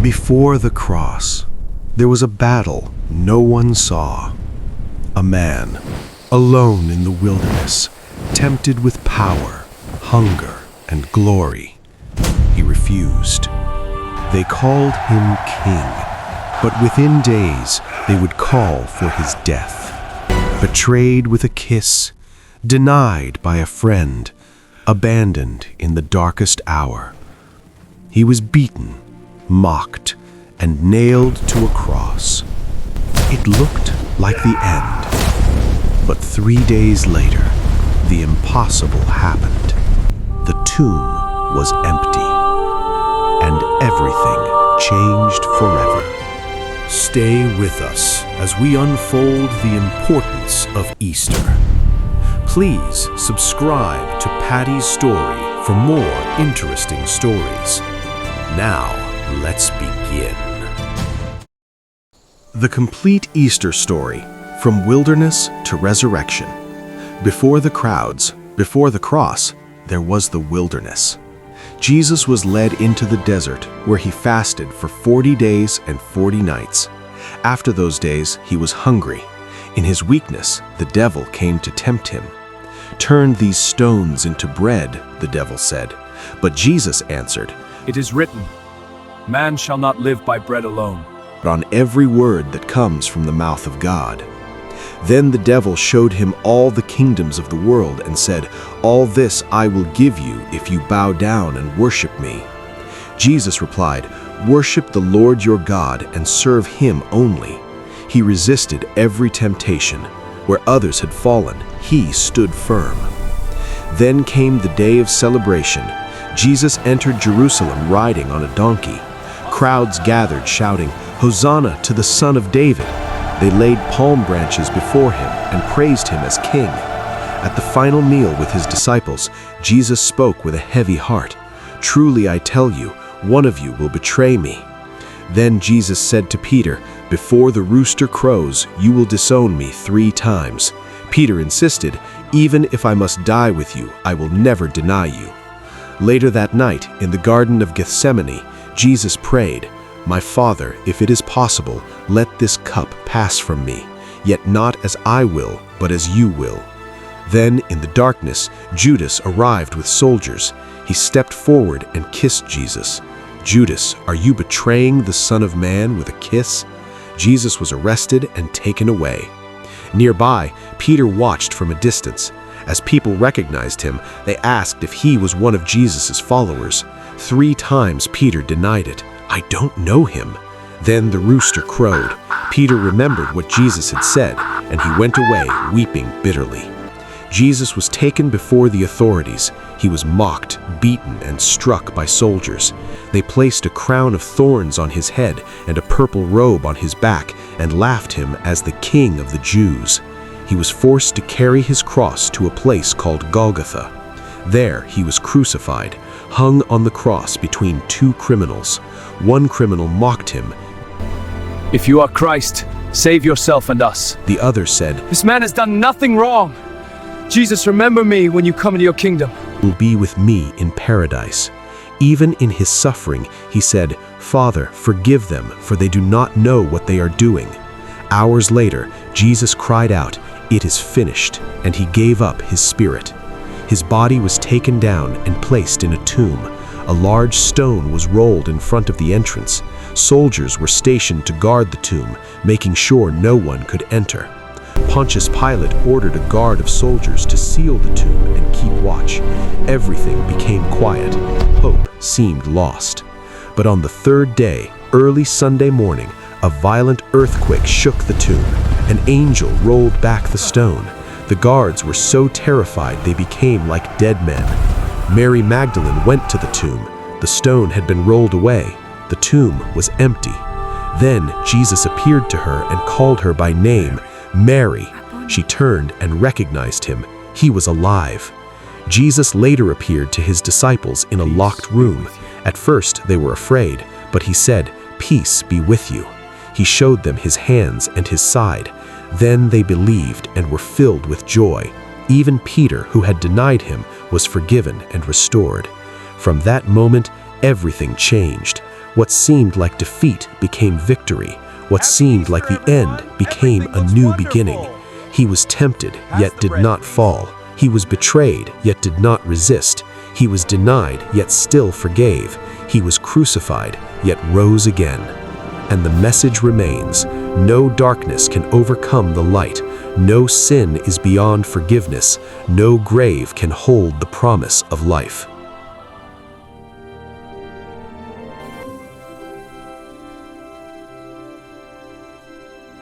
Before the cross, there was a battle no one saw. A man, alone in the wilderness, tempted with power, hunger, and glory. He refused. They called him king, but within days they would call for his death. Betrayed with a kiss, denied by a friend, abandoned in the darkest hour. He was beaten, mocked, and nailed to a cross. It looked like the end. But 3 days later, the impossible happened. The tomb was empty, and everything changed forever. Stay with us as we unfold the importance of Easter. Please subscribe to Paddi's Story for more interesting stories. Now, let's begin. The complete Easter story, from wilderness to resurrection. Before the crowds, before the cross, there was the wilderness. Jesus was led into the desert where he fasted for 40 days and 40 nights. After those days, he was hungry. In his weakness, the devil came to tempt him. "Turn these stones into bread," the devil said. But Jesus answered, "It is written, man shall not live by bread alone, but on every word that comes from the mouth of God." Then the devil showed him all the kingdoms of the world and said, "All this I will give you if you bow down and worship me." Jesus replied, "Worship the Lord your God and serve him only." He resisted every temptation. Where others had fallen, he stood firm. Then came the day of celebration. Jesus entered Jerusalem riding on a donkey. Crowds gathered shouting, "Hosanna to the Son of David." They laid palm branches before him and praised him as king. At the final meal with his disciples, Jesus spoke with a heavy heart. "Truly I tell you, one of you will betray me." Then Jesus said to Peter, "Before the rooster crows, you will disown me 3 times." Peter insisted, "Even if I must die with you, I will never deny you." Later that night, in the Garden of Gethsemane, Jesus prayed, "My Father, if it is possible, let this cup pass from me, yet not as I will, but as you will." Then, in the darkness, Judas arrived with soldiers. He stepped forward and kissed Jesus. "Judas, are you betraying the Son of Man with a kiss?" Jesus was arrested and taken away. Nearby, Peter watched from a distance. As people recognized him, they asked if he was one of Jesus' followers. 3 times Peter denied it. "I don't know him." Then the rooster crowed. Peter remembered what Jesus had said, and he went away weeping bitterly. Jesus was taken before the authorities. He was mocked, beaten, and struck by soldiers. They placed a crown of thorns on his head and a purple robe on his back and laughed him as the King of the Jews. He was forced to carry his cross to a place called Golgotha. There he was crucified, hung on the cross between 2 criminals. One criminal mocked him. "If you are Christ, save yourself and us." The other said, "This man has done nothing wrong. Jesus, remember me when you come into your kingdom." "Will be with me in paradise." Even in his suffering, he said, "Father, forgive them, for they do not know what they are doing." Hours later, Jesus cried out, "It is finished," and he gave up his spirit. His body was taken down and placed in a tomb. A large stone was rolled in front of the entrance. Soldiers were stationed to guard the tomb, making sure no one could enter. Pontius Pilate ordered a guard of soldiers to seal the tomb and keep watch. Everything became quiet. Hope seemed lost. But on the 3rd day, early Sunday morning, a violent earthquake shook the tomb. An angel rolled back the stone. The guards were so terrified they became like dead men. Mary Magdalene went to the tomb. The stone had been rolled away. The tomb was empty. Then Jesus appeared to her and called her by name, "Mary." She turned and recognized him. He was alive. Jesus later appeared to his disciples in a locked room. At first they were afraid, but he said, "Peace be with you." He showed them his hands and his side. Then they believed and were filled with joy. Even Peter, who had denied him, was forgiven and restored. From that moment, everything changed. What seemed like defeat became victory. What seemed like the end became a new beginning. He was tempted, yet did not fall. He was betrayed, yet did not resist. He was denied, yet still forgave. He was crucified, yet rose again. And the message remains: no darkness can overcome the light. No sin is beyond forgiveness. No grave can hold the promise of life.